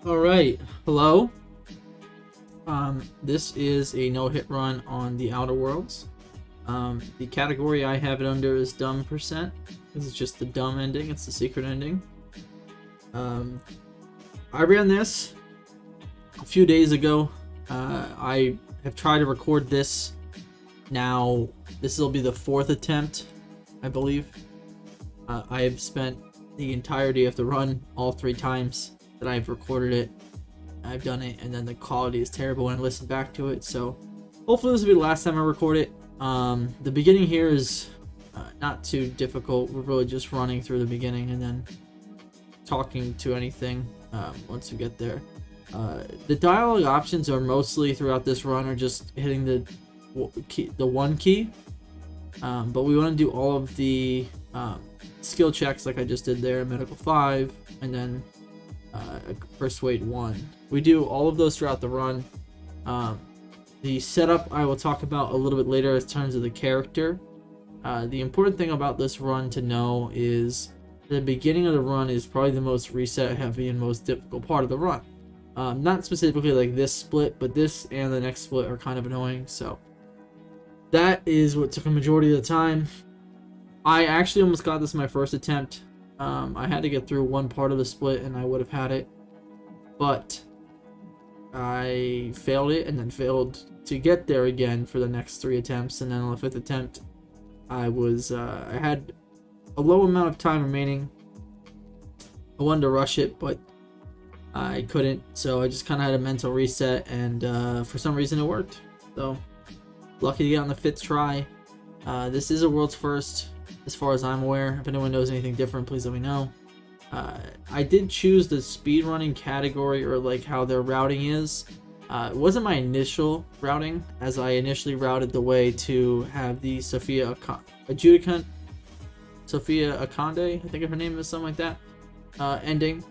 All right, hello. This is a no-hit run on the Outer Worlds. The category I have it under is dumb percent. This is just the dumb ending. It's the secret ending. I ran this a few days ago. I have tried to record this. Now, this will be the fourth attempt, I believe. I have spent the entirety of the run all three times that I've recorded it. I've done it, and then the quality is terrible when I listen back to it. So hopefully this will be the last time I record it. The beginning here is not too difficult. We're really just running through the beginning and then talking to anything once we get there. The dialogue options are mostly throughout this run are just hitting the one key, but we want to do all of the skill checks like I just did there, medical 5, and then persuade 1. We do all of those throughout the run. The setup I will talk about a little bit later in terms of the character. The important thing about this run to know is the beginning of the run is probably the most reset heavy and most difficult part of the run. Not specifically like this split, but this and the next split are kind of annoying, so that is what took a majority of the time. I actually almost got this my first attempt. I had to get through one part of the split and I would have had it, but I failed it and then failed to get there again for the next 3 attempts, and then on the 5th attempt I had a low amount of time remaining. I wanted to rush it, but I couldn't, so I just kind of had a mental reset, and for some reason it worked. So lucky to get on the 5th try. This is a world's first as far as I'm aware. If anyone knows anything different, please let me know. I did choose the speedrunning category, or like how their routing is. It wasn't my initial routing, as I initially routed the way to have the Sophia Adjudicant, Sophia Akande, I think of her name is something like that, ending.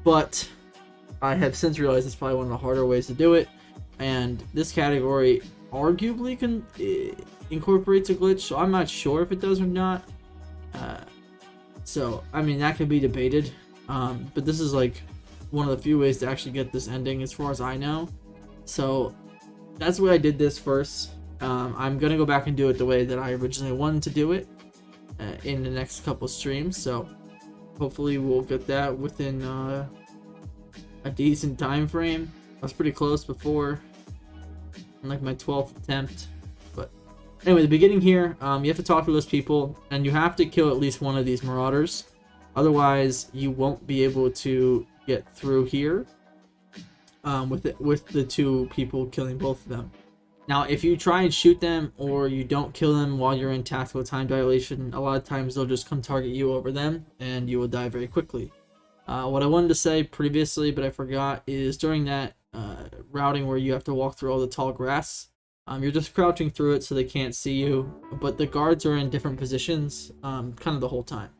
But I have since realized it's probably one of the harder ways to do it, and this category arguably incorporates a glitch, so I'm not sure if it does or not. So I mean, that could be debated, but this is like one of the few ways to actually get this ending as far as I know. So that's why I did this first. I'm gonna go back and do it the way that I originally wanted to do it in the next couple streams, so hopefully we'll get that within a decent time frame. I was pretty close before, like my 12th attempt. But anyway, the beginning here, you have to talk to those people, and you have to kill at least one of these marauders, otherwise you won't be able to get through here with the 2 people killing both of them. Now if you try and shoot them, or you don't kill them while you're in tactical time dilation, a lot of times they'll just come target you over them and you will die very quickly. What I wanted to say previously but I forgot is during that routing where you have to walk through all the tall grass, you're just crouching through it so they can't see you, but the guards are in different positions kind of the whole time.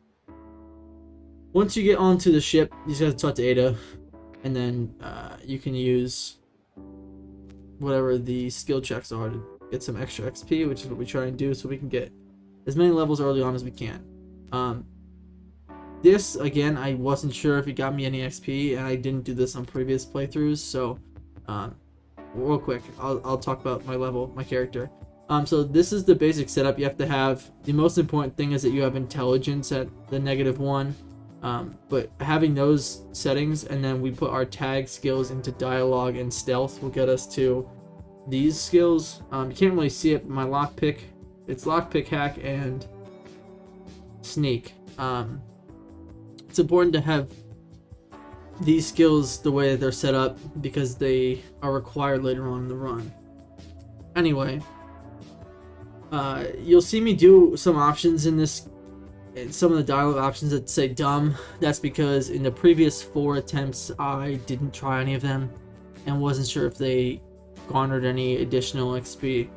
Once you get onto the ship, you just have to talk to Ada, and then you can use whatever the skill checks are to get some extra XP, which is what we try and do so we can get as many levels early on as we can. This, again, I wasn't sure if it got me any XP, and I didn't do this on previous playthroughs, so real quick, I'll talk about my level, my character. So this is the basic setup you have to have. The most important thing is that you have intelligence at the -1, but having those settings, and then we put our tag skills into dialogue and stealth, will get us to these skills. You can't really see it, but my lockpick, it's lockpick, hack, and sneak. It's important to have these skills the way that they're set up because they are required later on in the run. Anyway, you'll see me do some options in this, and some of the dialogue options that say dumb. That's because in the previous 4 attempts I didn't try any of them and wasn't sure if they garnered any additional XP,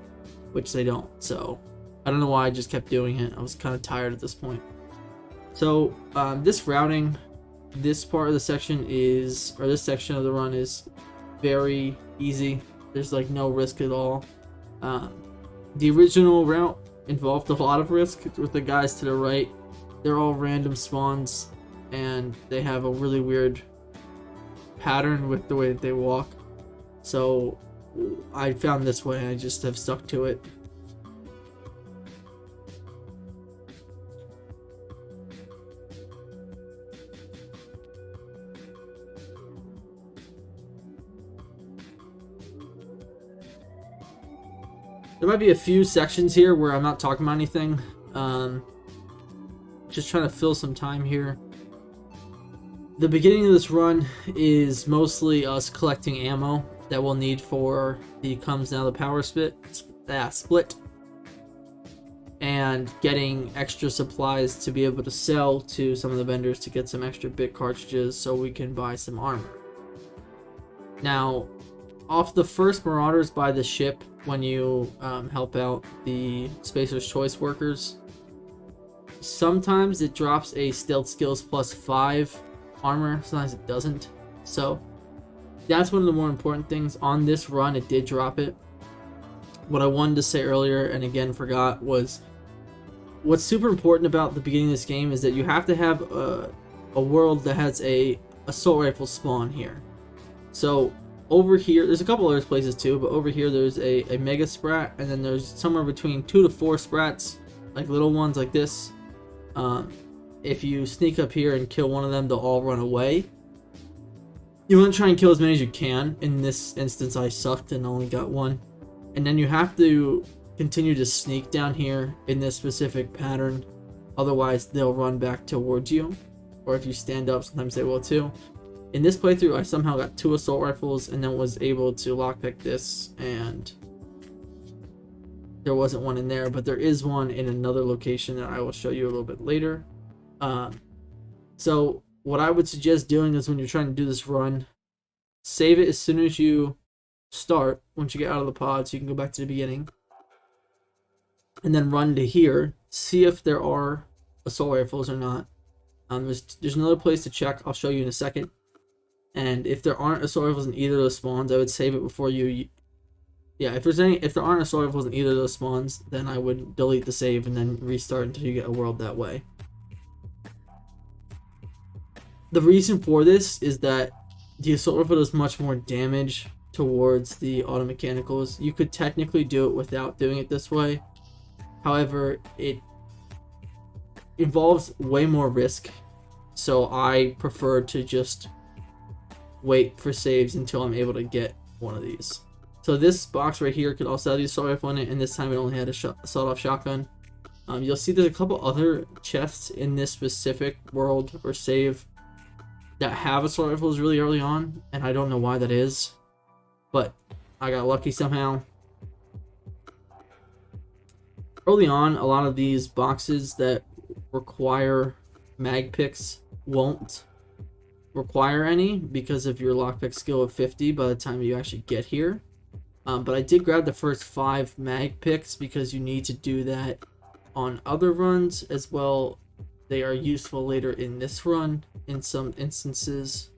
which they don't. So I don't know why I just kept doing it. I was kind of tired at this point. So this routing, this part of the section is, or this section of the run is very easy. There's like no risk at all. The original route involved a lot of risk with the guys to the right. They're all random spawns, and they have a really weird pattern with the way that they walk. So I found this way, I just have stuck to it. There might be a few sections here where I'm not talking about anything. Just trying to fill some time here. The beginning of this run is mostly us collecting ammo that we'll need for the Comes Now the Power split, and getting extra supplies to be able to sell to some of the vendors to get some extra bit cartridges so we can buy some armor. Now, off the first Marauders by the ship, when you help out the Spacer's Choice workers, sometimes it drops a stealth skills +5 armor, sometimes it doesn't. So that's one of the more important things. On this run, it did drop it. What I wanted to say earlier, and again forgot, was what's super important about the beginning of this game is that you have to have a world that has a assault rifle spawn here. So over here, there's a couple other places too, but over here there's a mega sprat, and then there's somewhere between 2 to 4 sprats, like little ones like this. If you sneak up here and kill one of them, they'll all run away. You want to try and kill as many as you can. In this instance, I sucked and only got one. And then you have to continue to sneak down here in this specific pattern, otherwise they'll run back towards you. Or if you stand up, sometimes they will too. In this playthrough, I somehow got 2 assault rifles and then was able to lockpick this, and there wasn't one in there, but there is one in another location that I will show you a little bit later. So what I would suggest doing is, when you're trying to do this run, save it as soon as you start, once you get out of the pod, so you can go back to the beginning, and then run to here, see if there are assault rifles or not. There's another place to check, I'll show you in a second. And if there aren't assault rifles in either of those spawns, I would save it before you... Yeah, if there aren't assault rifles in either of those spawns, then I would delete the save and then restart until you get a world that way. The reason for this is that the assault rifle does much more damage towards the auto mechanicals. You could technically do it without doing it this way. However, it involves way more risk, so I prefer to just wait for saves until I'm able to get one of these. So this box right here could also have the assault rifle in it, and this time it only had a sawed-off shotgun. You'll see there's a couple other chests in this specific world or save that have assault rifles really early on, and I don't know why that is, but I got lucky somehow. Early on, a lot of these boxes that require mag picks won't require any because of your lockpick skill of 50 by the time you actually get here. But I did grab the first 5 mag picks because you need to do that on other runs as well. They are useful later in this run in some instances.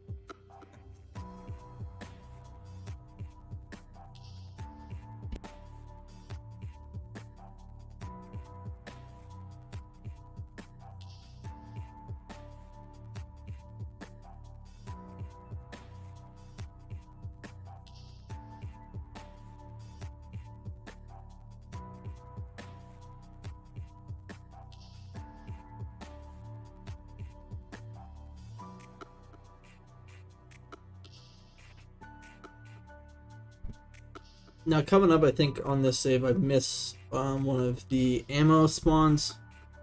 Now coming up, I think on this save I miss one of the ammo spawns.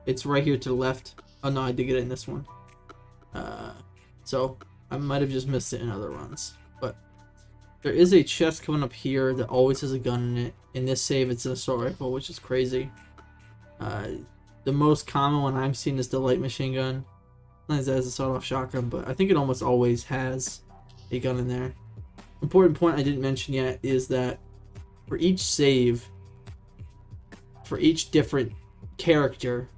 It's right here to the left. Oh no, I did get it in this one. So I might have just missed it in other runs. But there is a chest coming up here that always has a gun in it. In this save it's an assault rifle, which is crazy. The most common one I'm seeing is the light machine gun. Sometimes it has a sawed-off shotgun, but I think it almost always has a gun in there. Important point I didn't mention yet is that for each save, for each different character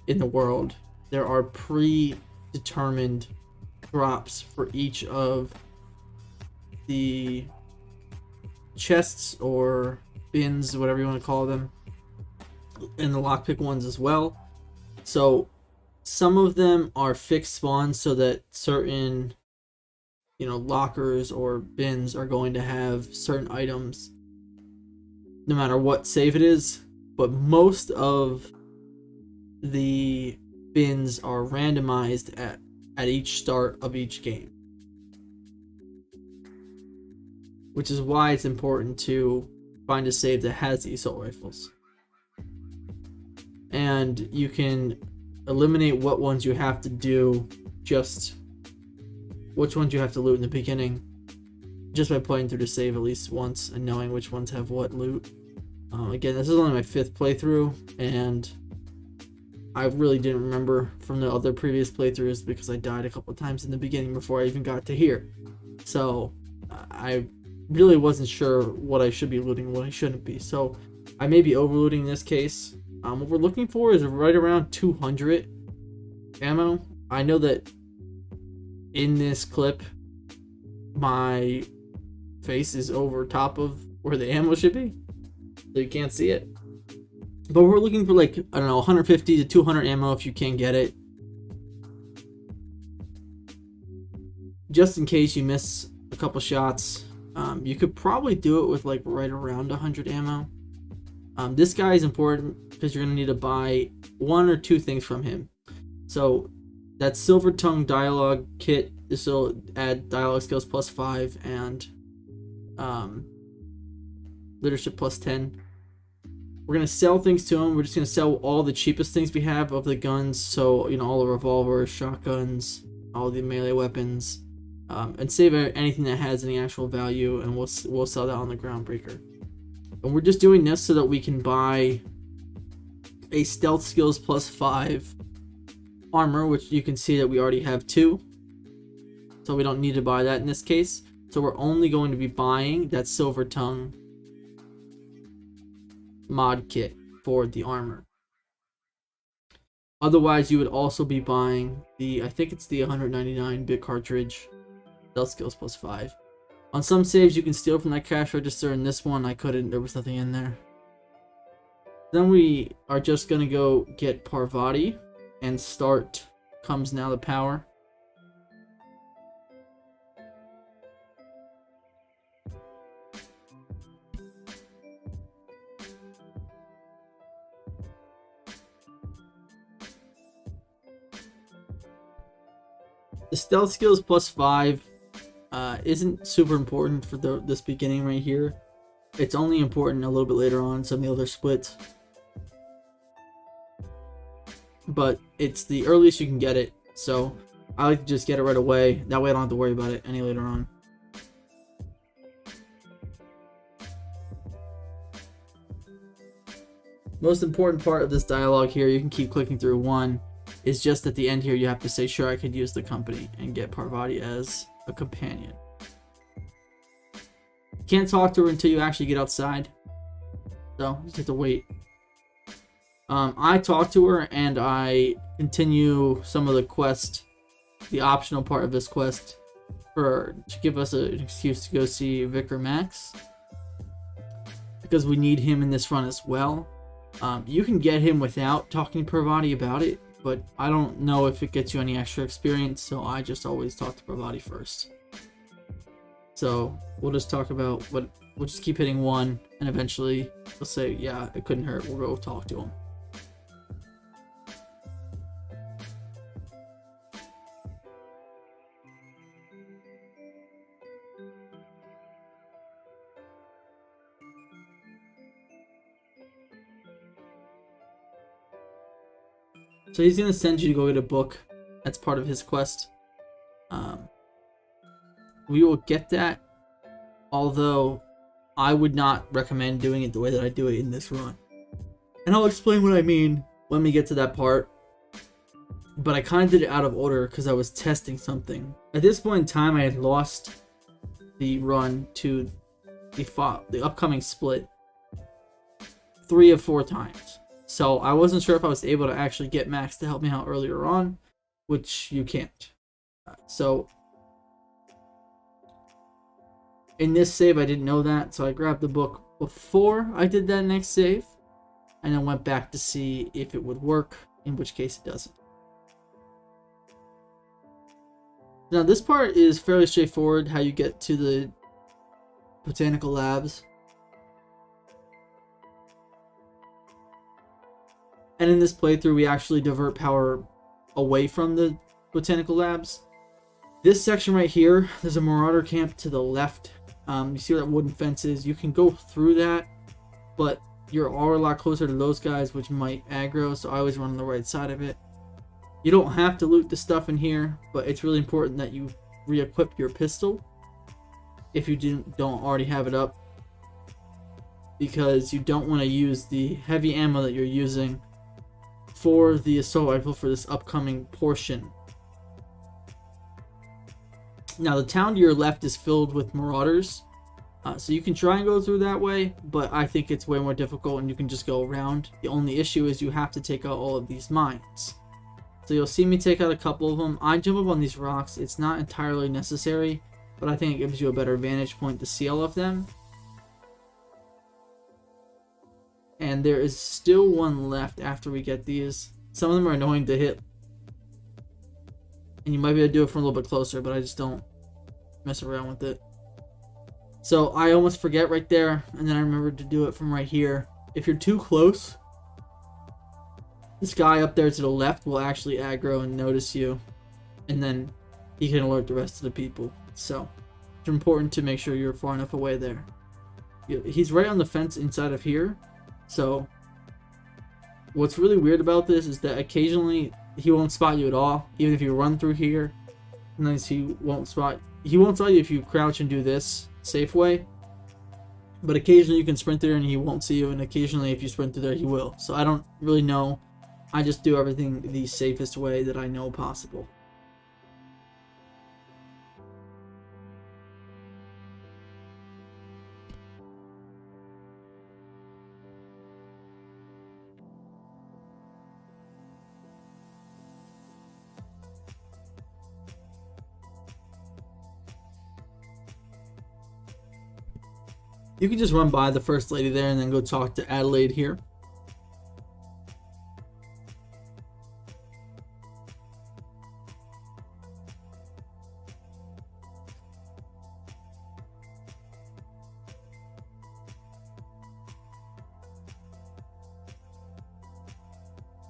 in the world, there are predetermined drops for each of the chests or bins, whatever you want to call them, and the lockpick ones as well. So some of them are fixed spawns so that certain lockers or bins are going to have certain items no matter what save it is, but most of the bins are randomized at each start of each game, which is why it's important to find a save that has the assault rifles. And you can eliminate what ones you have to do, just which ones you have to loot in the beginning, just by playing through the save at least once and knowing which ones have what loot. Again, this is only my 5th playthrough, and I really didn't remember from the other previous playthroughs because I died a couple times in the beginning before I even got to here. So I really wasn't sure what I should be looting and what I shouldn't be. So I may be overlooting in this case. What we're looking for is right around 200 ammo. I know that in this clip, my face is over top of where the ammo should be, so you can't see it. But we're looking for, like, I don't know, 150 to 200 ammo if you can get it. Just in case you miss a couple shots. You could probably do it with, like, right around 100 ammo. This guy is important because you're going to need to buy 1 or 2 things from him. So that Silver Tongue dialogue kit, this will add dialogue skills +5 and leadership +10. We're going to sell things to him. We're just going to sell all the cheapest things we have of the guns. So, all the revolvers, shotguns, all the melee weapons, and save anything that has any actual value, and we'll sell that on the Groundbreaker. And we're just doing this so that we can buy a stealth skills +5 armor, which you can see that we already have 2. So we don't need to buy that in this case. So we're only going to be buying that Silver Tongue mod kit for the armor. Otherwise, you would also be buying I think it's the 199-bit cartridge, stealth skills +5. On some saves, you can steal from that cash register. In this one, I couldn't. There was nothing in there. Then we are just going to go get Parvati and start Comes Now the Power. The stealth skills +5 isn't super important for this beginning right here. It's only important a little bit later on, some of the other splits. But it's the earliest you can get it, so I like to just get it right away. That way I don't have to worry about it any later on. Most important part of this dialogue here, you can keep clicking through. One is just at the end here, you have to say, sure, I could use the company, and get Parvati as a companion. Can't talk to her until you actually get outside, so you just have to wait. I talk to her and I continue some of the quest, the optional part of this quest, to give us an excuse to go see Vicar Max, because we need him in this run as well. You can get him without talking to Parvati about it, but I don't know if it gets you any extra experience, so I just always talk to Parvati first. So we'll just talk about we'll just keep hitting 1, and eventually we'll say, yeah, it couldn't hurt, we'll go talk to him. So he's going to send you to go get a book. That's part of his quest. We will get that, although I would not recommend doing it the way that I do it in this run. And I'll explain what I mean when we get to that part. But I kind of did it out of order because I was testing something. At this point in time, I had lost the run to the upcoming split 3 of 4 times. So I wasn't sure if I was able to actually get Max to help me out earlier on, which you can't. So in this save, I didn't know that, so I grabbed the book before I did that next save, and then went back to see if it would work, in which case it doesn't. Now this part is fairly straightforward, how you get to the botanical labs. And in this playthrough, we actually divert power away from the botanical labs. This section right here, there's a marauder camp to the left. You see where that wooden fence is? You can go through that, but you're all a lot closer to those guys, which might aggro, so I always run on the right side of it. You don't have to loot the stuff in here, but it's really important that you re-equip your pistol if you don't already have it up, because you don't want to use the heavy ammo that you're using for the assault rifle for this upcoming portion. Now the town to your left is filled with marauders, so you can try and go through that way, but I think it's way more difficult and you can just go around. The only issue is you have to take out all of these mines. So you'll see me take out a couple of them. I jump up on these rocks. It's not entirely necessary, but I think it gives you a better vantage point to see all of them. And there is still one left after we get these. Some of them are annoying to hit, and you might be able to do it from a little bit closer, but I just don't mess around with it. So I almost forget right there, and then I remember to do it from right here. If you're too close, this guy up there to the left will actually aggro and notice you, and then he can alert the rest of the people. So it's important to make sure you're far enough away there. He's right on the fence inside of here. So what's really weird about this is that occasionally he won't spot you at all, even if you run through here. Sometimes he won't spot you if you crouch and do this safe way. But occasionally you can sprint through and he won't see you, and occasionally if you sprint through there he will. So I don't really know. I just do everything the safest way that I know possible. You can just run by the first lady there and then go talk to Adelaide here.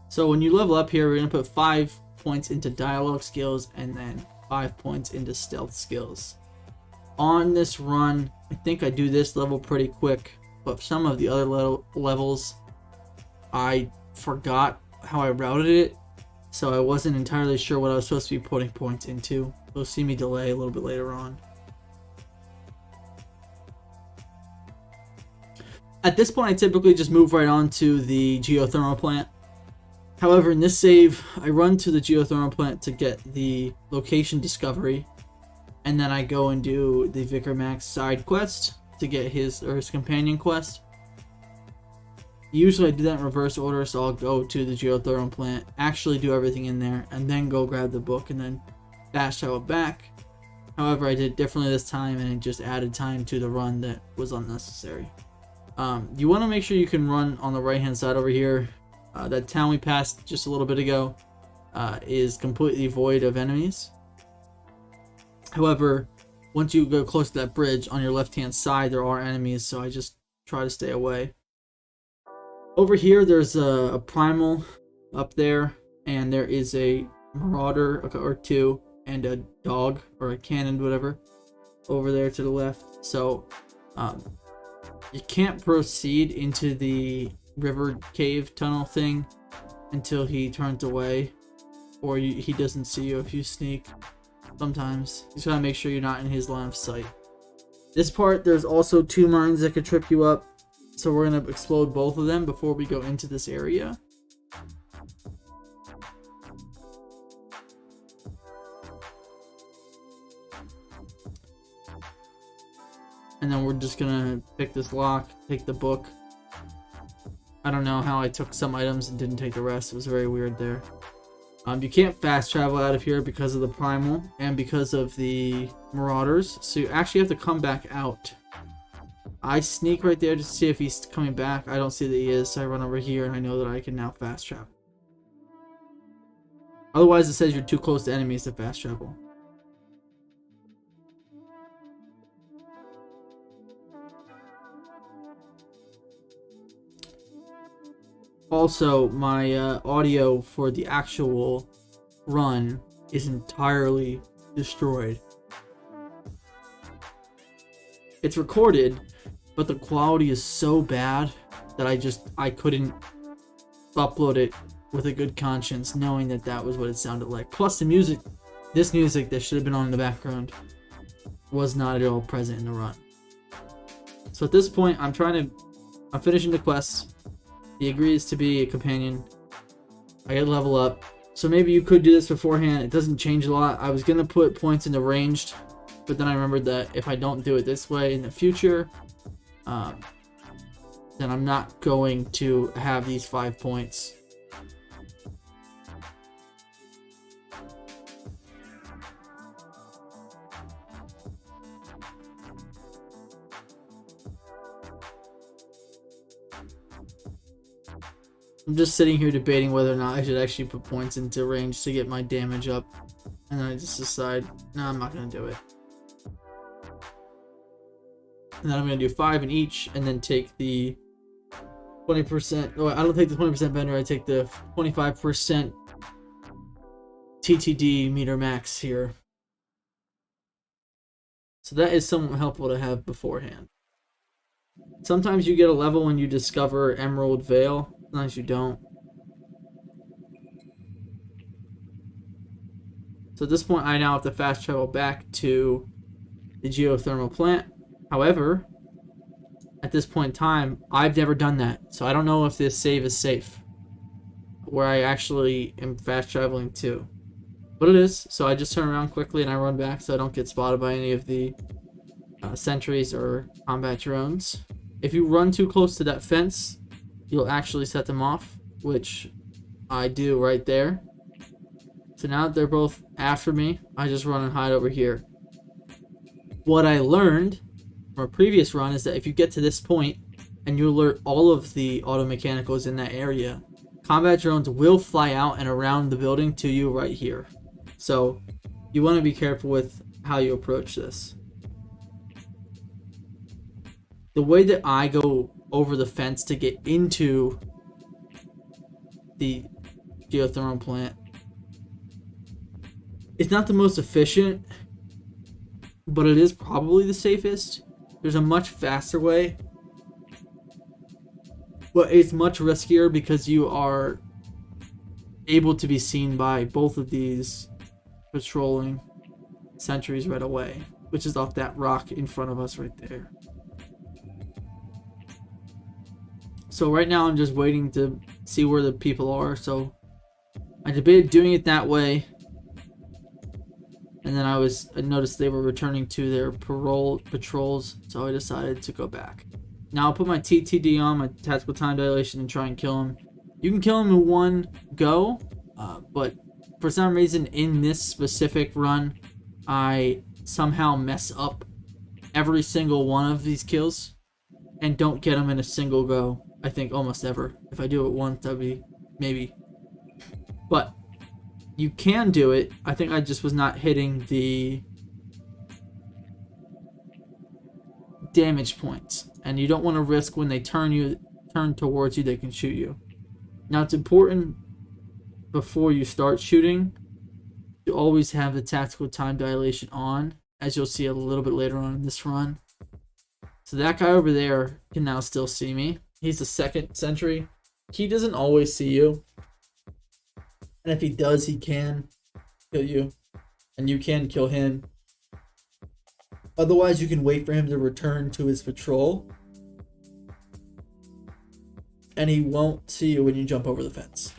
So when you level up here, we're going to put 5 points into dialogue skills and then 5 points into stealth skills. On this run, I think I do this level pretty quick, but some of the other levels, I forgot how I routed it, so I wasn't entirely sure what I was supposed to be putting points into. You'll see me delay a little bit later on. At this point, I typically just move right on to the geothermal plant. However, in this save, I run to the geothermal plant to get the location discovery, and then I go and do the Vicar Max side quest to get his companion quest. Usually I do that in reverse order, so I'll go to the geothermal plant, actually do everything in there, and then go grab the book and then fast travel back. However, I did it differently this time, and it just added time to the run that was unnecessary. You want to make sure you can run on the right hand side over here. That town we passed just a little bit ago is completely void of enemies. However, once you go close to that bridge on your left hand side, there are enemies, so I just try to stay away. Over here, there's a primal up there, and there is a marauder or two, and a dog or a cannon, whatever, over there to the left. So you can't proceed into the river cave tunnel thing until he turns away, or he doesn't see you if you sneak. Sometimes you just gotta make sure you're not in his line of sight. This part, there's also 2 mines that could trip you up, so we're gonna explode both of them before we go into this area. And then we're just gonna pick this lock, take the book. I don't know how I took some items and didn't take the rest. It was very weird there. You can't fast travel out of here because of the primal and because of the marauders, so you actually have to come back out. I sneak right there to see if he's coming back. I don't see that he is, so I run over here and I know that I can now fast travel. Otherwise it says you're too close to enemies to fast travel. Also, my audio for the actual run is entirely destroyed. It's recorded, but the quality is so bad that I couldn't upload it with a good conscience, knowing that that was what it sounded like. Plus the music, this music that should have been on in the background was not at all present in the run. So at this point, I'm finishing the quest. He agrees to be a companion. I get level up. So maybe you could do this beforehand. It doesn't change a lot. I was gonna put points into ranged, but then I remembered that if I don't do it this way in the future, then I'm not going to have these 5 points. I'm just sitting here debating whether or not I should actually put points into range to get my damage up. And then I just decide, no, I'm not going to do it. And then I'm going to do 5 in each and then take the 20%. Oh, I don't take the 20% bender, I take the 25% TTD meter max here. So that is somewhat helpful to have beforehand. Sometimes you get a level when you discover Emerald Vale. Sometimes you don't. So at this point, I now have to fast travel back to the geothermal plant. However, at this point in time, I've never done that. So I don't know if this save is safe, where I actually am fast traveling to. But it is. So I just turn around quickly and I run back so I don't get spotted by any of the sentries or combat drones. If you run too close to that fence, you'll actually set them off, which I do right there. So now that they're both after me, I just run and hide over here. What I learned from a previous run is that if you get to this point and you alert all of the auto mechanicals in that area, combat drones will fly out and around the building to you right here. So you want to be careful with how you approach this. The way that I go over the fence to get into the geothermal plant, it's not the most efficient, but it is probably the safest. There's a much faster way, but it's much riskier because you are able to be seen by both of these patrolling sentries right away, which is off that rock in front of us right there. So right now I'm just waiting to see where the people are. So I debated doing it that way, and then I noticed they were returning to their patrols, so I decided to go back. Now I'll put my TTD on, my tactical time dilation, and try and kill him. You can kill him in one go, but for some reason in this specific run, I somehow mess up every single one of these kills and don't get them in a single go. I think almost ever. If I do it once, that'd be maybe. But you can do it. I think I just was not hitting the damage points, and you don't want to risk when they turn towards you, they can shoot you. Now it's important before you start shooting to always have the tactical time dilation on, as you'll see a little bit later on in this run. So that guy over there can now still see me. He's the second sentry. He doesn't always see you, and if he does, he can kill you, and you can kill him. Otherwise, you can wait for him to return to his patrol, and he won't see you when you jump over the fence.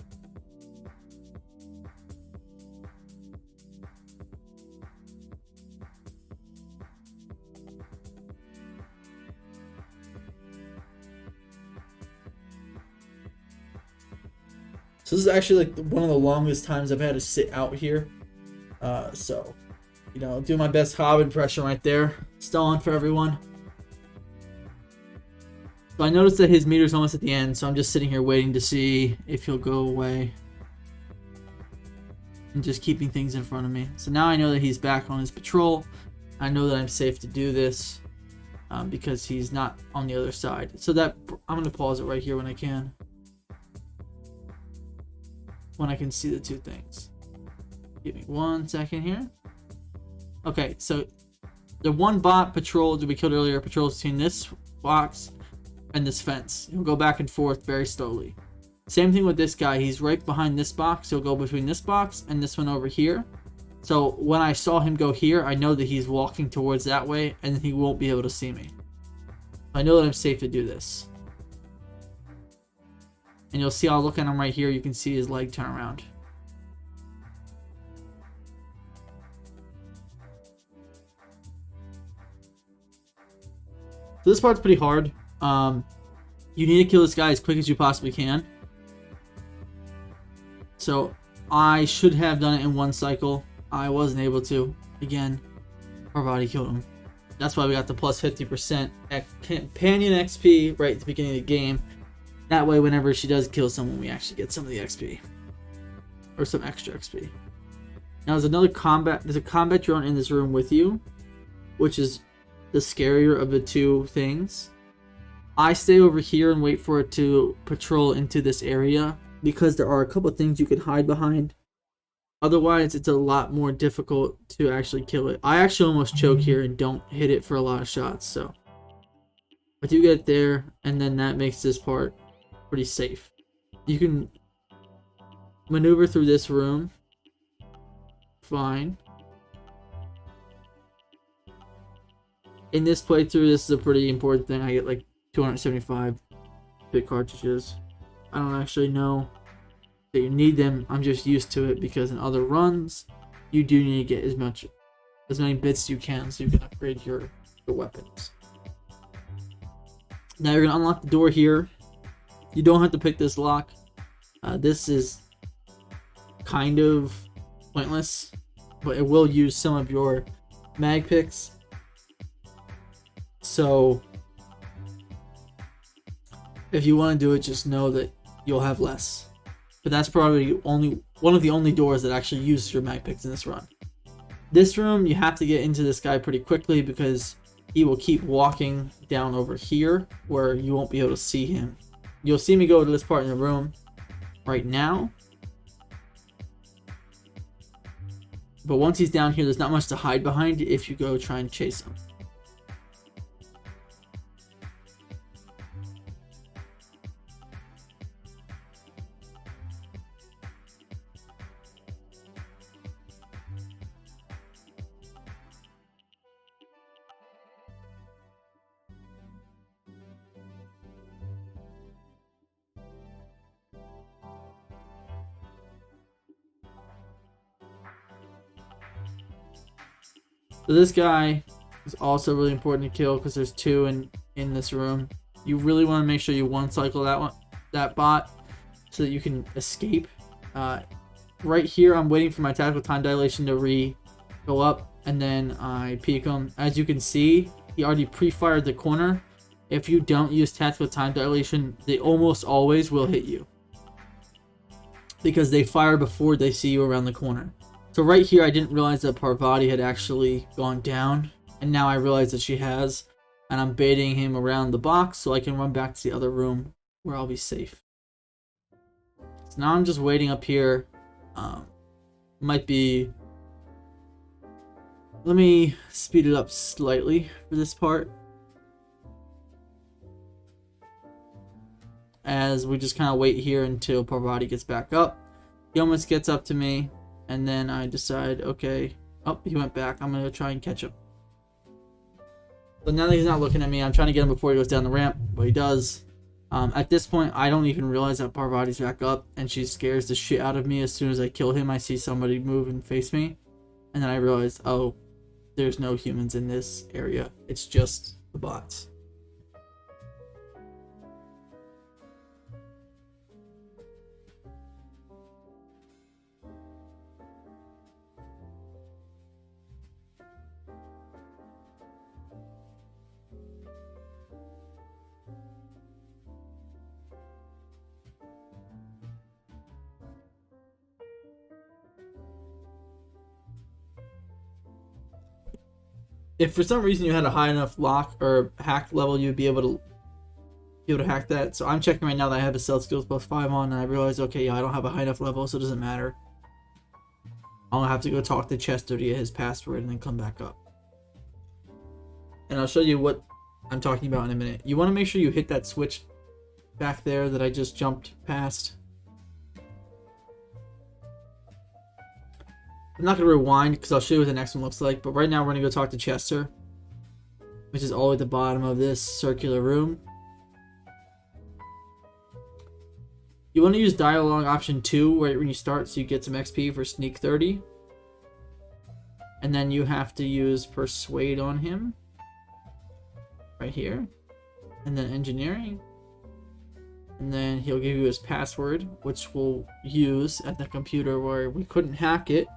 So this is actually like one of the longest times I've had to sit out here. So, you know, do my best Hob impression right there. Still on for everyone. So I noticed that his meter's almost at the end, so I'm just sitting here waiting to see if he'll go away. And just keeping things in front of me. So now I know that he's back on his patrol. I know that I'm safe to do this because he's not on the other side. So that I'm going to pause it right here when I can. when I can see the two things. Give me 1 second here. Okay, so the one bot patrol that we killed earlier patrols between this box and this fence. He'll go back and forth very slowly. Same thing with this guy. He's right behind this box. He'll go between this box and this one over here. So when I saw him go here, I know that he's walking towards that way and he won't be able to see me. I know that I'm safe to do this. And you'll see, I'll look at him right here. You can see his leg turn around. So this part's pretty hard. You need to kill this guy as quick as you possibly can. So I should have done it in one cycle. I wasn't able to. Again, Parvati killed him. That's why we got the plus 50% companion XP right at the beginning of the game. That way, whenever she does kill someone, we actually get some of the XP. Or some extra XP. Now there's a combat drone in this room with you, which is the scarier of the two things. I stay over here and wait for it to patrol into this area because there are a couple of things you can hide behind. Otherwise, it's a lot more difficult to actually kill it. I actually almost choke here and don't hit it for a lot of shots, so I do get there, and then that makes this part pretty safe. You can maneuver through this room fine. In this playthrough, this is a pretty important thing. I get like 275 bit cartridges. I don't actually know that you need them. I'm just used to it because in other runs, you do need to get as many bits as you can so you can upgrade your weapons. Now you're gonna unlock the door here. You don't have to pick this lock. This is kind of pointless, but it will use some of your mag picks. So if you want to do it, just know that you'll have less. But that's probably one of the only doors that actually uses your mag picks in this run. This room, you have to get into this guy pretty quickly because he will keep walking down over here where you won't be able to see him. You'll see me go to this part in the room right now. But once he's down here, there's not much to hide behind if you go try and chase him. So this guy is also really important to kill because there's two in this room. You really want to make sure you one cycle that bot so that you can escape. Right here, I'm waiting for my tactical time dilation to go up, and then I peek him. As you can see, he already pre-fired the corner. If you don't use tactical time dilation, they almost always will hit you because they fire before they see you around the corner. So right here, I didn't realize that Parvati had actually gone down, and now I realize that she has, and I'm baiting him around the box so I can run back to the other room where I'll be safe. So now I'm just waiting up here. Let me speed it up slightly for this part, as we just kind of wait here until Parvati gets back up. He almost gets up to me. And then I decide, okay, oh, he went back. I'm going to try and catch him. But now that he's not looking at me, I'm trying to get him before he goes down the ramp, but he does. At this point, I don't even realize that Parvati's back up, and she scares the shit out of me. As soon as I kill him, I see somebody move and face me. And then I realize, oh, there's no humans in this area. It's just the bots. If for some reason you had a high enough lock or hack level, you'd be able to be able to hack that. So I'm checking right now that I have a stealth skills +5 on, and I realize, okay, yeah, I don't have a high enough level, so it doesn't matter. I'll have to go talk to Chester to get his password and then come back up. And I'll show you what I'm talking about in a minute. You want to make sure you hit that switch back there that I just jumped past. I'm not going to rewind because I'll show you what the next one looks like. But right now we're going to go talk to Chester, which is all the way at the bottom of this circular room. You want to use dialogue option 2 right when you start so you get some XP for sneak 30. And then you have to use persuade on him. Right here. And then engineering. And then he'll give you his password, which we'll use at the computer where we couldn't hack it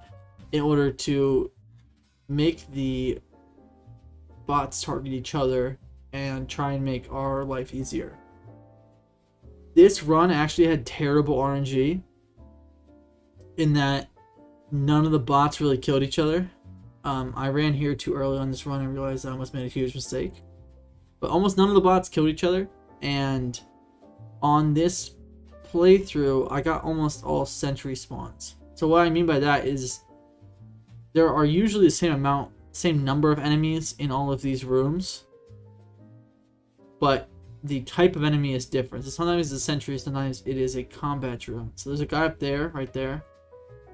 in order to make the bots target each other and try and make our life easier. This run actually had terrible RNG in that none of the bots really killed each other. I ran here too early on this run and realized I almost made a huge mistake. But almost none of the bots killed each other, and on this playthrough I got almost all sentry spawns. So what I mean by that is there are usually the same number of enemies in all of these rooms, but the type of enemy is different. So sometimes it's a sentry, sometimes it is a combat room. So there's a guy up there, right there.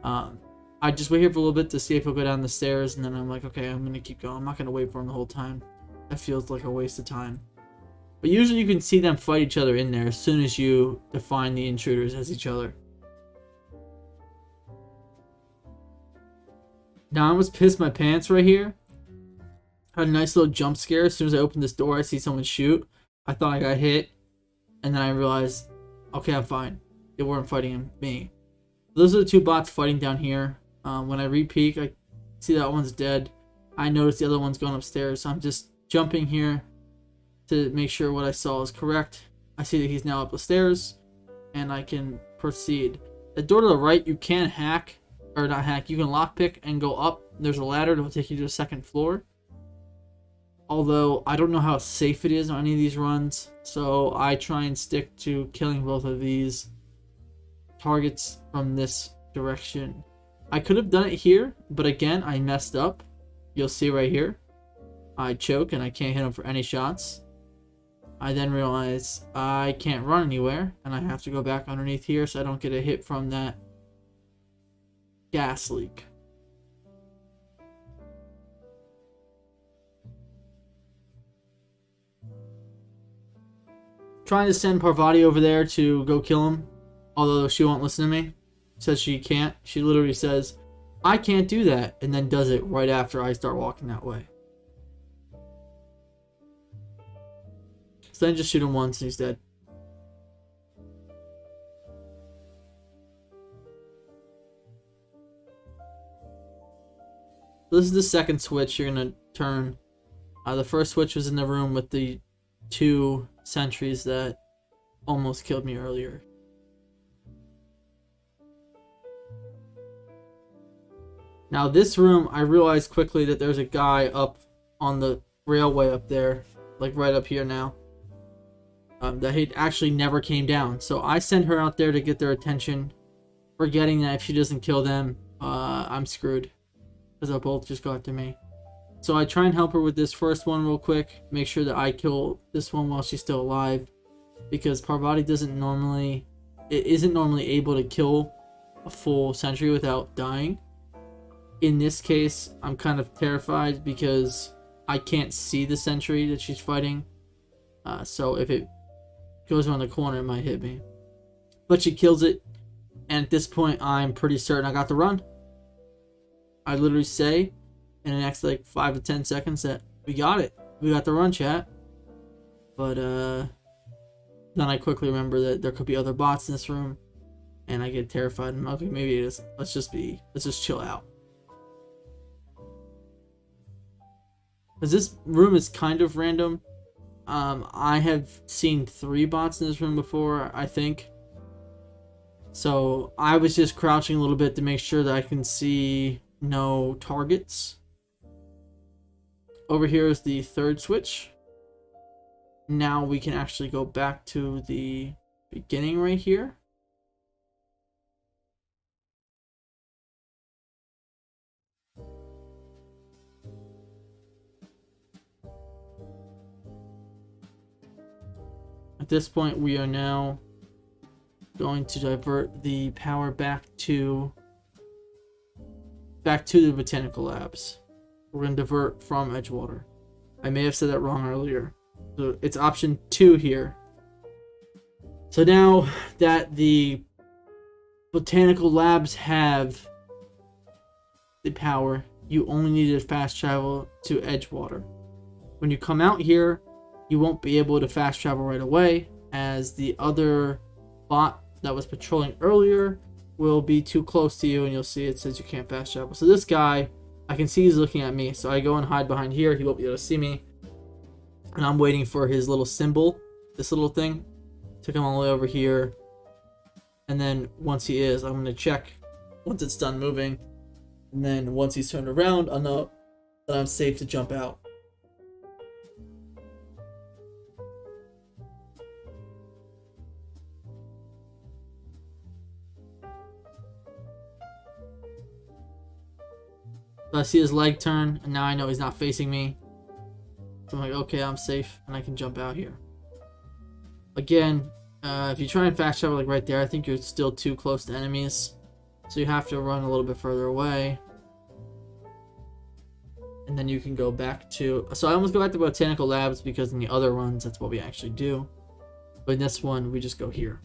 I just wait here for a little bit to see if he'll go down the stairs, and then I'm like, okay, I'm gonna keep going. I'm not gonna wait for him the whole time. That feels like a waste of time. But usually you can see them fight each other in there as soon as you define the intruders as each other. Now I almost pissed my pants right here. I had a nice little jump scare. As soon as I opened this door, I see someone shoot. I thought I got hit. And then I realized, okay, I'm fine. They weren't fighting me. Those are the two bots fighting down here. When I re-peek, I see that one's dead. I notice the other one's going upstairs. So I'm just jumping here to make sure what I saw is correct. I see that he's now up the stairs, and I can proceed. The door to the right, you can hack, or not hack, you can lockpick and go up. There's a ladder that will take you to the second floor. Although, I don't know how safe it is on any of these runs, so I try and stick to killing both of these targets from this direction. I could have done it here, but again, I messed up. You'll see right here. I choke and I can't hit him for any shots. I then realize I can't run anywhere, and I have to go back underneath here so I don't get a hit from that gas leak. Trying to send Parvati over there to go kill him, although she won't listen to me. Says she can't. She literally says, I can't do that, and then does it right after I start walking that way. So then just shoot him once and he's dead. So this is the second switch you're going to turn. The first switch was in the room with the 2 sentries that almost killed me earlier. Now this room, I realized quickly that there's a guy up on the railway up there, like right up here now, that he actually never came down. So I send her out there to get their attention, forgetting that if she doesn't kill them, I'm screwed, because they'll both just go after me. So I try and help her with this first one real quick, make sure that I kill this one while she's still alive, because Parvati isn't normally able to kill a full sentry without dying. In this case, I'm kind of terrified because I can't see the sentry that she's fighting. So if it goes around the corner, it might hit me. But she kills it, and at this point, I'm pretty certain I got the run. I literally say in the next like 5 to 10 seconds that we got it. We got the run, chat. But then I quickly remember that there could be other bots in this room, and I get terrified. And okay, maybe it is. Let's just chill out. Because this room is kind of random. I have seen 3 bots in this room before, I think. So I was just crouching a little bit to make sure that I can see no targets. Over here is the third switch. now we can actually go back to the beginning right here. At this point, we are now going to divert the power back to the botanical labs. We're going to divert from Edgewater. I may have said that wrong earlier. So it's option 2 here. So now that the botanical labs have the power, you only need to fast travel to Edgewater. When you come out here, you won't be able to fast travel right away, as the other bot that was patrolling earlier will be too close to you, and you'll see it says you can't fast travel. So this guy, I can see he's looking at me, so I go and hide behind here. He won't be able to see me, and I'm waiting for his little symbol, this little thing, to come all the way over here. And then once he is, I'm going to check once it's done moving, and then once he's turned around, I'll know that I'm safe to jump out. So I see his leg turn, and now I know he's not facing me. So I'm like, okay, I'm safe, and I can jump out here. Again, if you try and fast travel like right there, I think you're still too close to enemies. So you have to run a little bit further away. And then you can go back to... So I almost go back to Botanical Labs, because in the other runs, that's what we actually do. But in this one, we just go here.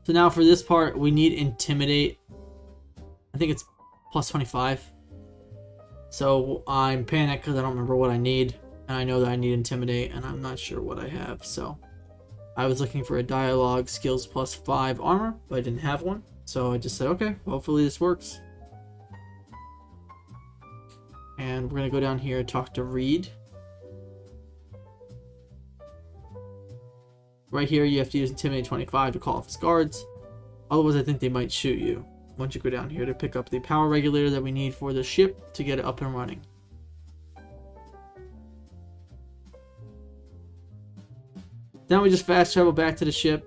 So now for this part, we need Intimidate. I think it's plus 25. So I'm panicked because I don't remember what I need. And I know that I need Intimidate, and I'm not sure what I have. So I was looking for a dialogue skills plus 5 armor, but I didn't have one. So I just said, okay, hopefully this works. And we're going to go down here and talk to Reed. Right here, you have to use Intimidate 25 to call off his guards. Otherwise, I think they might shoot you once you go down here to pick up the power regulator that we need for the ship to get it up and running. Then we just fast travel back to the ship.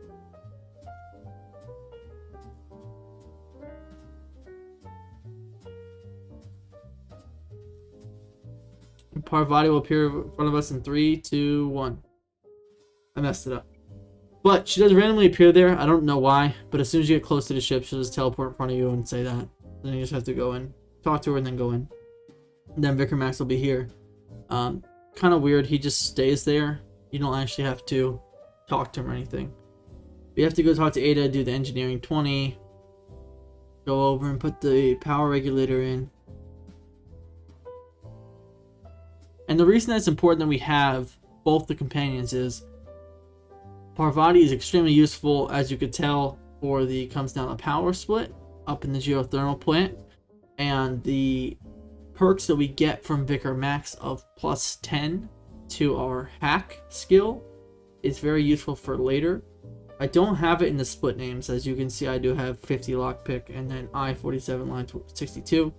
And Parvati will appear in front of us in 3, 2, 1. I messed it up. But she does randomly appear there. I don't know why, but as soon as you get close to the ship, she'll just teleport in front of you and say that. Then you just have to go in, talk to her, and then go in. And then Vicar Max will be here. Kind of weird. He just stays there. You don't actually have to talk to him or anything. You have to go talk to Ada, do the engineering 20, go over and put the power regulator in. And the reason that's important that we have both the companions is Parvati is extremely useful, as you could tell, for the comes down the power split up in the geothermal plant, and the perks that we get from Vicar Max of plus 10 to our hack skill is very useful for later. I don't have it in the split names. As you can see, I do have 50 lockpick and then I-47 line 62,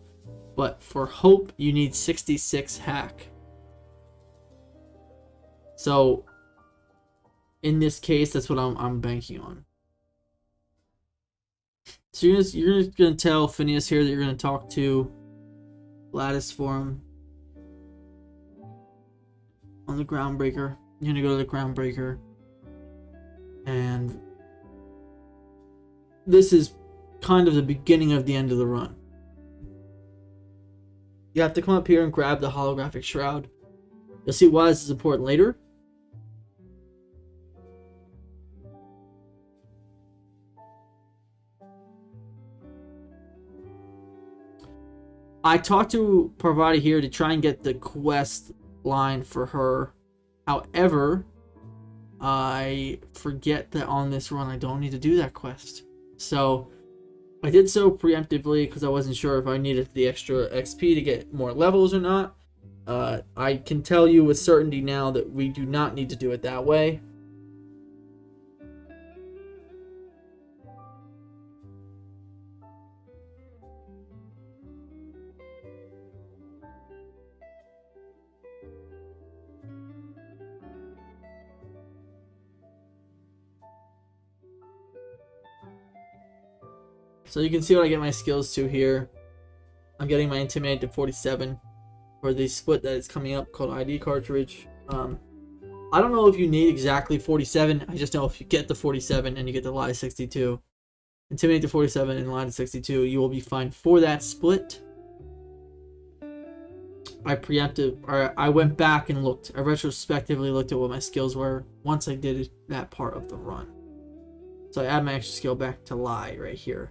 but for Hope you need 66 hack. So in this case, that's what I'm banking on. So you're just gonna tell Phineas here that you're gonna talk to Gladys for him on the Groundbreaker. You're gonna go to the Groundbreaker, and this is kind of the beginning of the end of the run. You have to come up here and grab the holographic shroud. You'll see why this is important later. I talked to Parvati here to try and get the quest line for her. However, I forget that on this run I don't need to do that quest. So I did so preemptively because I wasn't sure if I needed the extra XP to get more levels or not. I can tell you with certainty now that we do not need to do it that way. So you can see what I get my skills to here. I'm getting my Intimidate to 47 for the split that is coming up called ID cartridge. I don't know if you need exactly 47. I just know if you get the 47 and you get the lie to 62, Intimidate to 47 and lie to 62, you will be fine for that split. I went back and looked. I retrospectively looked at what my skills were once I did that part of the run. So I add my extra skill back to lie right here.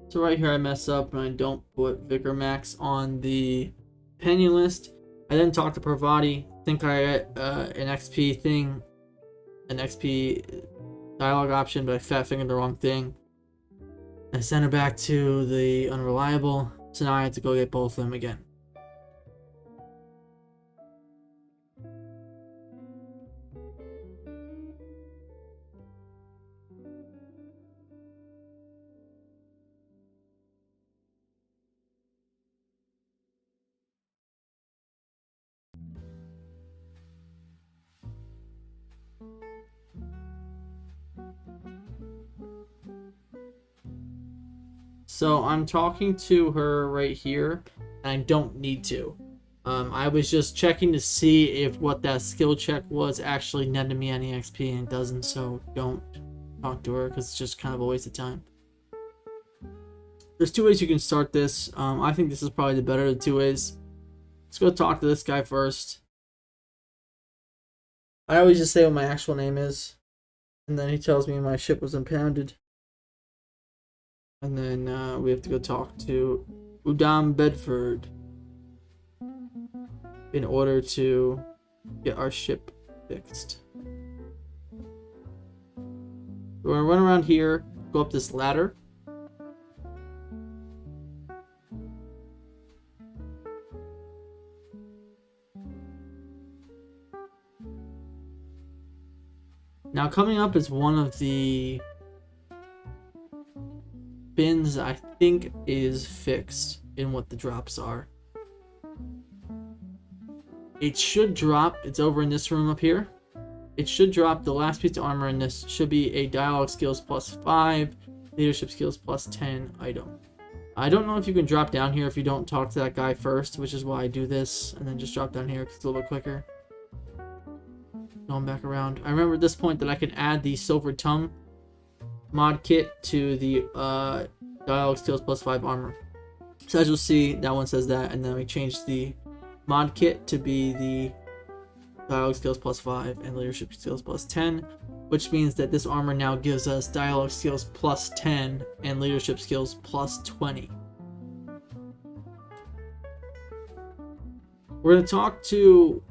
So right here I mess up and I don't put Vicar Max on the companion list. I then talk to Parvati, think I got an XP thing, an XP dialogue option, but I fat fingered the wrong thing. I send her back to the unreliable, so now I have to go get both of them again. So I'm talking to her right here, and I don't need to. I was just checking to see if what that skill check was actually netted me any XP, and it doesn't, so don't talk to her, because it's just kind of a waste of time. There's two ways you can start this. I think this is probably the better of the two ways. Let's go talk to this guy first. I always just say what my actual name is, and then he tells me my ship was impounded. And then we have to go talk to Udam Bedford in order to get our ship fixed. We're gonna run around here, go up this ladder. Now coming up is one of the bins I think is fixed in what the drops are. It should drop, it's over in this room up here. It should drop the last piece of armor in this should be a dialogue skills +5, leadership skills +10 item. I don't know if you can drop down here if you don't talk to that guy first, which is why I do this, and then just drop down here because it's a little bit quicker. Going back around. I remember at this point that I can add the Silver Tongue mod kit to the dialogue skills +5 armor. So as you'll see, that one says that, and then we changed the mod kit to be the dialogue skills +5 and leadership skills +10, which means that this armor now gives us dialogue skills +10 and leadership skills +20. We're going to talk to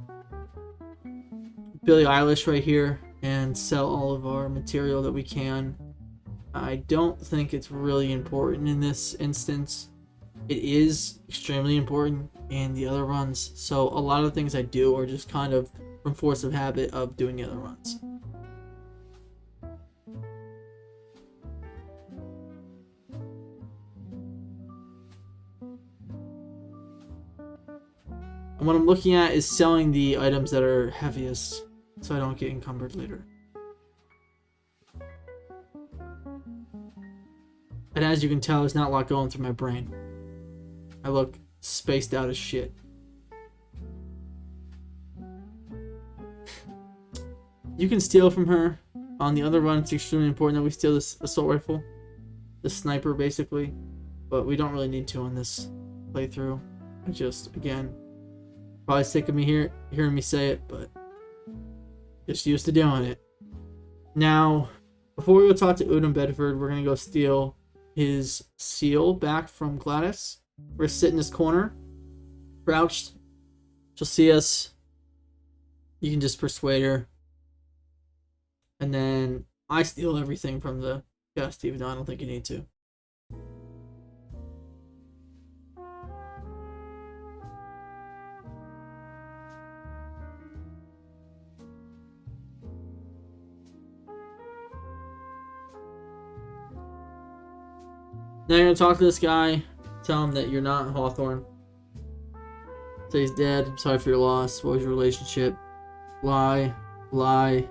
Billie Eilish right here and sell all of our material that we can. I don't think it's really important in this instance. It is extremely important in the other runs, so a lot of the things I do are just kind of from force of habit of doing the other runs. And what I'm looking at is selling the items that are heaviest so I don't get encumbered later. And as you can tell, there's not a lot going through my brain. I look spaced out as shit. You can steal from her. On the other run, it's extremely important that we steal this assault rifle. The sniper, basically. But we don't really need to on this playthrough. I just, again, probably sick of me hearing me say it, but just used to doing it. Now, before we go talk to Udam Bedford, we're going to go steal his seal back from Gladys. We're going to sit in this corner, crouched. She'll see us. You can just persuade her. And then I steal everything from the guest, even though I don't think you need to. Now you're gonna talk to this guy, tell him that you're not Hawthorne. Say he's dead. I'm sorry for your loss. What was your relationship? Lie. Lie.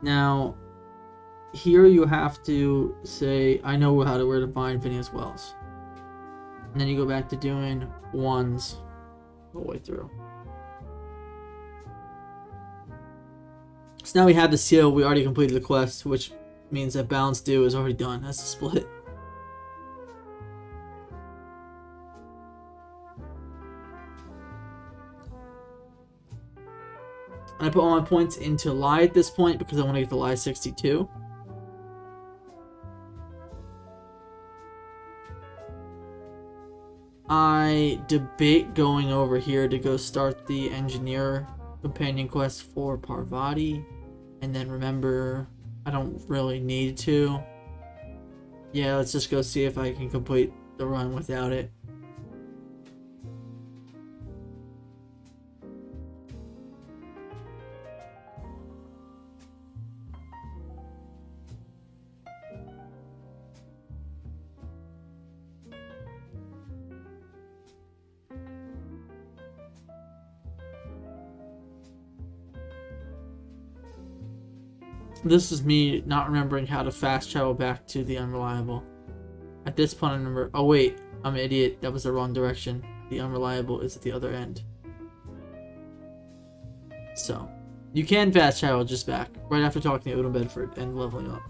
Now, here you have to say, I know where to find Phineas Wells. And then you go back to doing ones the whole way through. So now we have the seal. We already completed the quest, which means that balance due is already done. That's the split. I put all my points into lie at this point because I want to get to lie 62. I debate going over here to go start the engineer companion quest for Parvati, and then remember I don't really need to. Yeah, let's just go see if I can complete the run without it. This is me not remembering how to fast travel back to the Unreliable. At this point I remember, oh wait, I'm an idiot, that was the wrong direction. The Unreliable is at the other end. So, you can fast travel just back, right after talking to Odin Bedford and leveling up.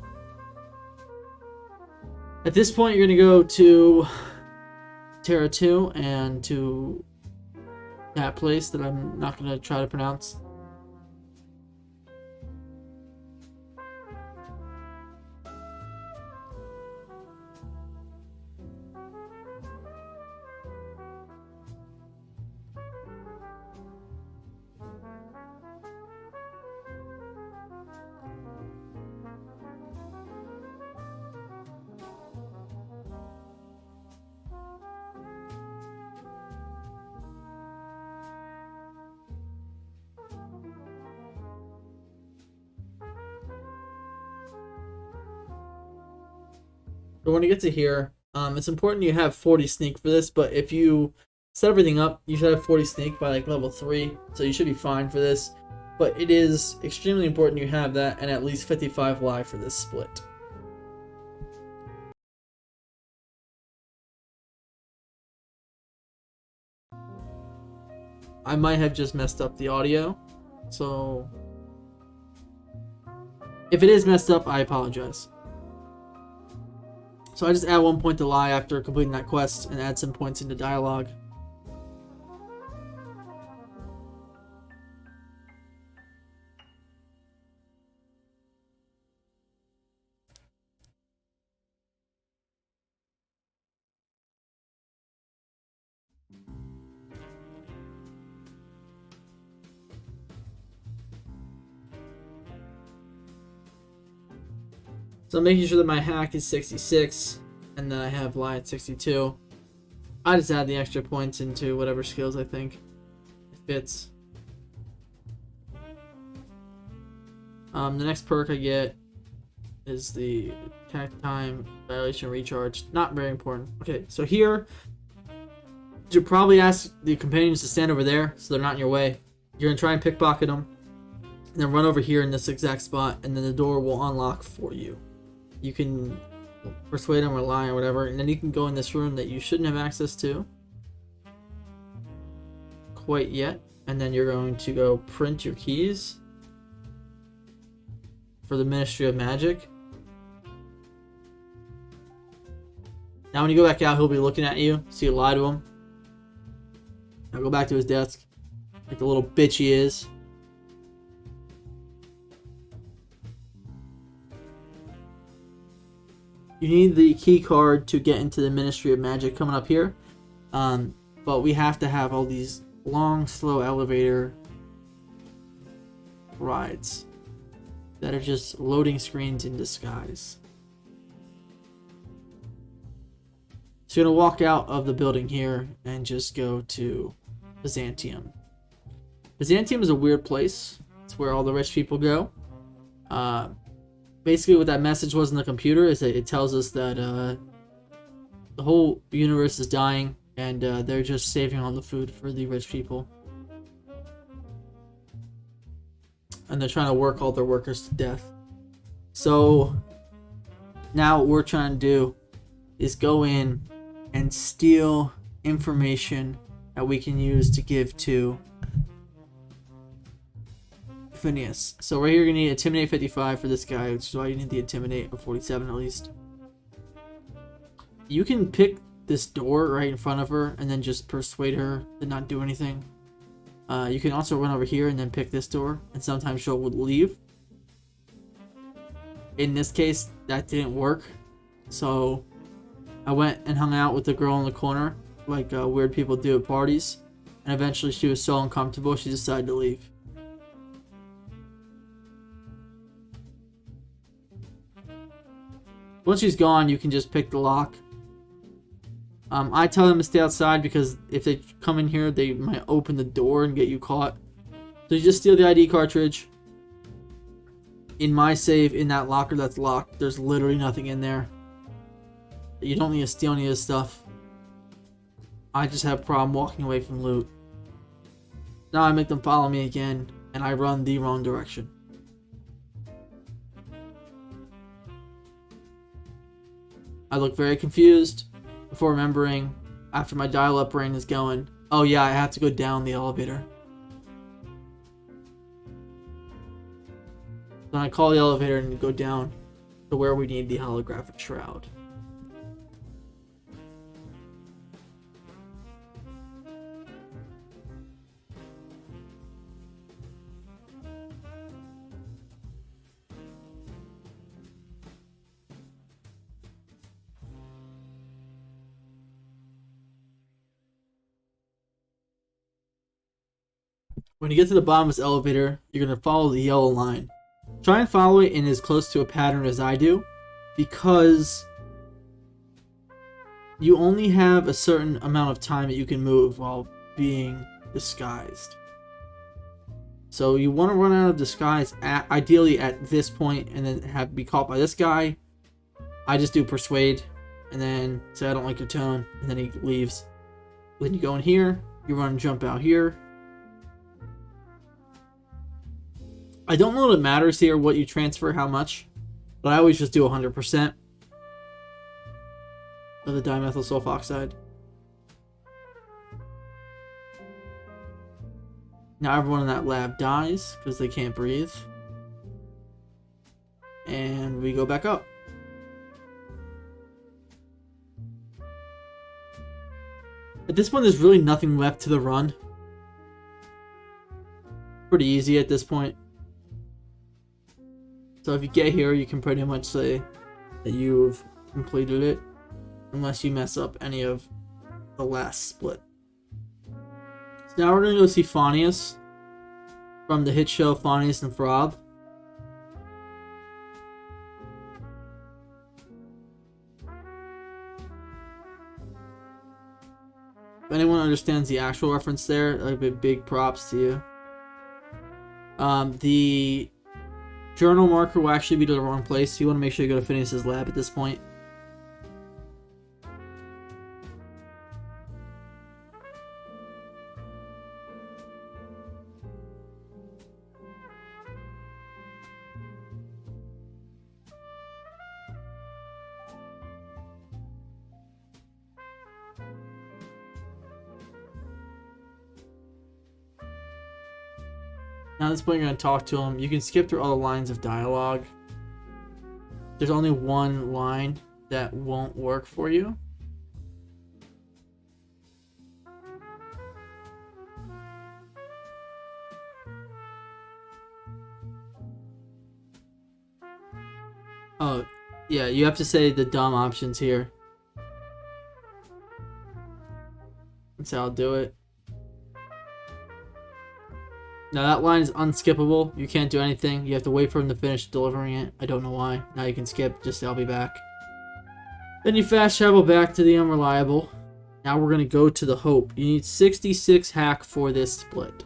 At this point you're going to go to Terra 2 and to that place that I'm not going to try to pronounce. So when you get to here, it's important you have 40 sneak for this, but if you set everything up, you should have 40 sneak by like level 3, so you should be fine for this. But it is extremely important you have that and at least 55 lie for this split. I might have just messed up the audio, so if it is messed up, I apologize. So I just add 1 point to lie after completing that quest and add some points into dialogue. So I'm making sure that my hack is 66, and then I have lie at 62. I just add the extra points into whatever skills I think it fits. The next perk I get is the attack time, violation recharge. Not very important. Okay, so here, you probably ask the companions to stand over there so they're not in your way. You're going to try and pickpocket them, and then run over here in this exact spot, and then the door will unlock for you. You can persuade them or lie or whatever, and then you can go in this room that you shouldn't have access to quite yet, and then you're going to go print your keys for the Ministry of Magic. Now when you go back out, he'll be looking at you, so you lie to him. Now go back to his desk, like the little bitch he is. You need the key card to get into the Ministry of Magic coming up here. But we have to have all these long, slow elevator rides that are just loading screens in disguise. So you're going to walk out of the building here and just go to Byzantium. Byzantium is a weird place. It's where all the rich people go. Basically what that message was in the computer is that it tells us that The whole universe is dying, and they're just saving all the food for the rich people. And they're trying to work all their workers to death. So now what we're trying to do is go in and steal information that we can use to give to Phineas. So right here you're gonna need Intimidate 55 for this guy, which is why you need the Intimidate of 47 at least. You can pick this door right in front of her and then just persuade her to not do anything. You can also run over here and then pick this door, and sometimes she'll leave. In this case, that didn't work, so I went and hung out with the girl in the corner, like weird people do at parties, and eventually she was so uncomfortable she decided to leave. Once she's gone, you can just pick the lock. I tell them to stay outside because if they come in here, they might open the door and get you caught. So you just steal the ID cartridge. In my save, in that locker that's locked, there's literally nothing in there. You don't need to steal any of this stuff. I just have a problem walking away from loot. Now I make them follow me again, and I run the wrong direction. I look very confused before remembering, after my dial-up brain is going, oh yeah, I have to go down the elevator. Then I call the elevator and go down to where we need the holographic shroud. When you get to the bottom of this elevator, you're going to follow the yellow line. Try and follow it in as close to a pattern as I do, because you only have a certain amount of time that you can move while being disguised. So you want to run out of disguise ideally at this point and then be caught by this guy. I just do persuade and then say I don't like your tone, and then he leaves. Then you go in here, you run and jump out here. I don't know that it matters here what you transfer, how much, but I always just do 100% of the dimethyl sulfoxide. Now everyone in that lab dies because they can't breathe. And we go back up. At this point, there's really nothing left to the run. Pretty easy at this point. So if you get here, you can pretty much say that you've completed it, unless you mess up any of the last split. So now we're going to go see Phineas from the hit show Phineas and Ferb. If anyone understands the actual reference there, like big props to you. The journal marker will actually be to the wrong place, so you want to make sure you go to Phineas's lab at this point. Now at this point you're going to talk to him. You can skip through all the lines of dialogue. There's only one line that won't work for you. Oh, yeah, you have to say the dumb options here. That's how I'll do it. Now that line is unskippable. You can't do anything. You have to wait for him to finish delivering it. I don't know why. Now you can skip. Just say I'll be back. Then you fast travel back to the Unreliable. Now we're going to go to the Hope. You need 66 hack for this split.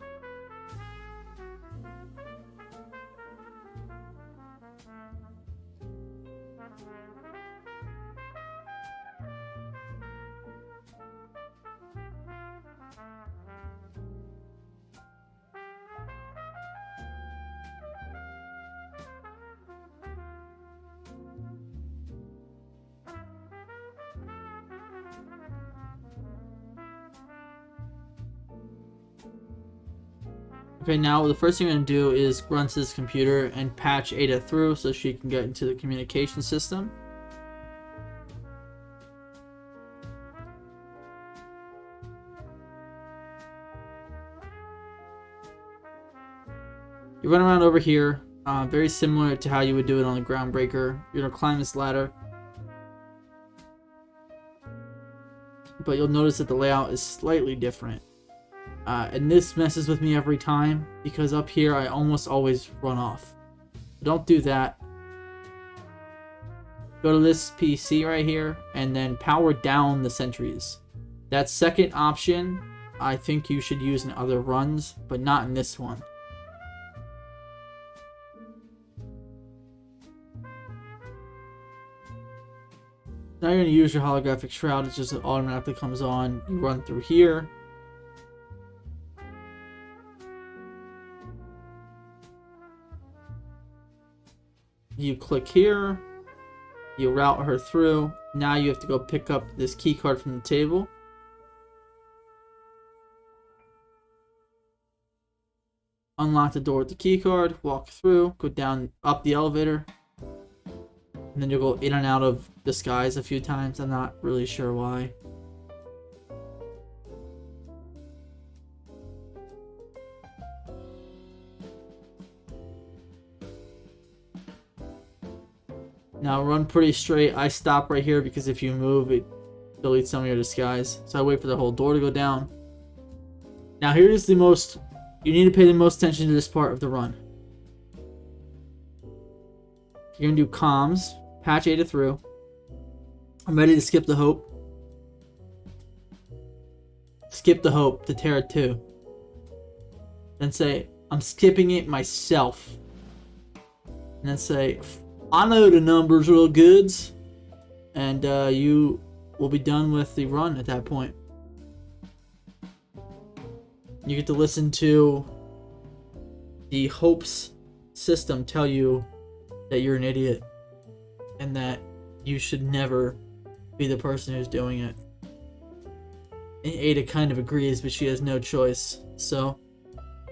Okay, now the first thing I'm going to do is run to this computer and patch Ada through so she can get into the communication system. You run around over here, very similar to how you would do it on the Groundbreaker. You're going to climb this ladder. But you'll notice that the layout is slightly different. And this messes with me every time, because up here I almost always run off. Don't do that. Go to this PC right here, and then power down the sentries. That second option, I think you should use in other runs, but not in this one. Now you're going to use your holographic shroud. It just automatically comes on. You run through here. You click here. You route her through. Now you have to go pick up this key card from the table. Unlock the door with the key card. Walk through. Go down, up the elevator. And then you'll go in and out of disguise a few times. I'm not really sure why. Now run pretty straight. I stop right here because if you move, it deletes some of your disguise. So I wait for the whole door to go down. Now here's the most... You need to pay the most attention to this part of the run. You're going to do comms. Patch Ada through. I'm ready to skip the hope. Skip the hope to Terra 2. Then say, I'm skipping it myself. And then say, I know the numbers real goods. And you will be done with the run at that point. You get to listen to the hopes system tell you that you're an idiot. And that you should never be the person who's doing it. And Ada kind of agrees, but she has no choice. So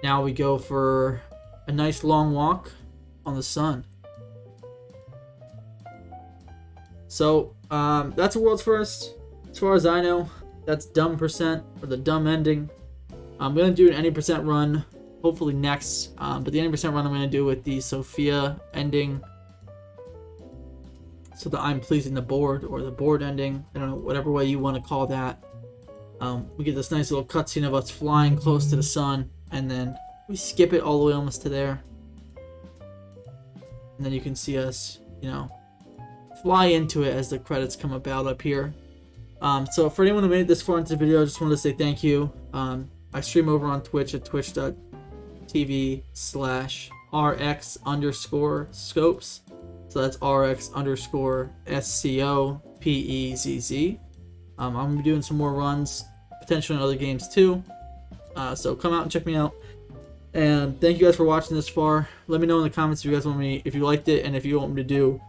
now we go for a nice long walk on the sun. So that's a world's first. As far as I know, that's dumb percent, or the dumb ending. I'm going to do an any percent run, hopefully next. But the any percent run I'm going to do with the Sophia ending. So that I'm pleasing the board, or the board ending. I don't know, whatever way you want to call that. We get this nice little cutscene of us flying close to the sun, and then we skip it all the way almost to there. And then you can see us, you know, fly into it as the credits come about up here. So for anyone who made it this far into the video, I just wanted to say thank you. I stream over on Twitch at twitch.tv/RX_scopes. So that's RX_SCOPEZZ. I'm going to be doing some more runs, potentially in other games too. So come out and check me out. And thank you guys for watching this far. Let me know in the comments if you guys want me, if you liked it, and if you want me to do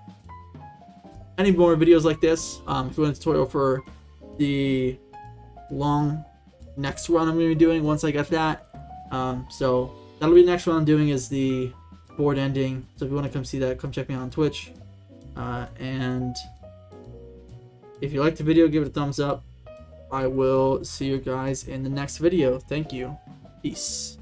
any more videos like this. If you want a tutorial for the long next run I'm going to be doing once I get that. So that'll be the next one I'm doing, is the board ending. So if you want to come see that, come check me out on Twitch. And if you liked the video, give it a thumbs up. I will see you guys in the next video. Thank you. Peace.